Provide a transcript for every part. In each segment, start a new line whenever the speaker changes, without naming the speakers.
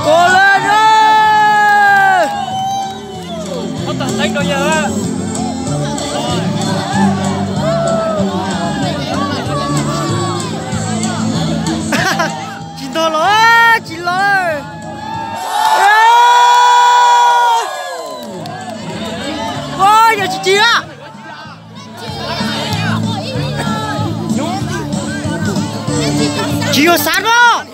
Cố lên ơi. Không tận đánh đâu nhớ. Chín thôi rồi, chín rồi. Ôi, giờ chị à. Chị có sát không?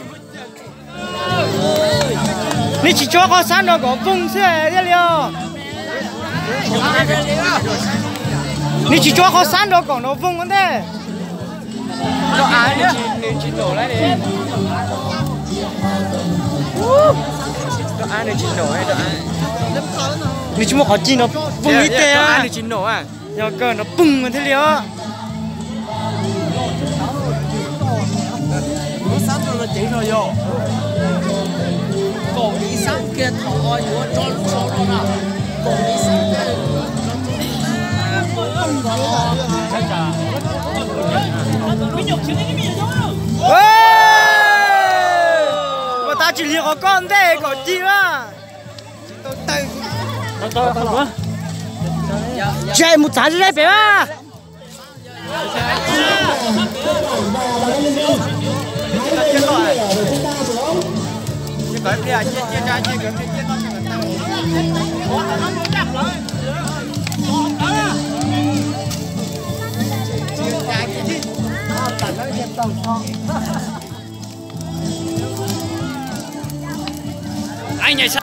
你chỉ cho có sát nó có vùng xe đi liệu. Ni chỉ cho có sát nó có nó vùng vấn đề. Nó ai nữa? Chị đổ lại đi. Nó ai này chị nổ hay nó ai? Ni chỉ một có chi nó vùng ít thế à? Nó chị nổ à? Giờ cơ nó bùng mà thế liệu. Nó sát nó chỉ rồi vô. Cổ đi sang kia thọ yếu cho lúc sau đó nào. Cổ đi sang kia. Mà ta chỉ liệu có con thế, có chi mà. Chạy một tháng rồi phải không? Cái kia chia ra chia cái kia nó cho người ta. Anh này sao?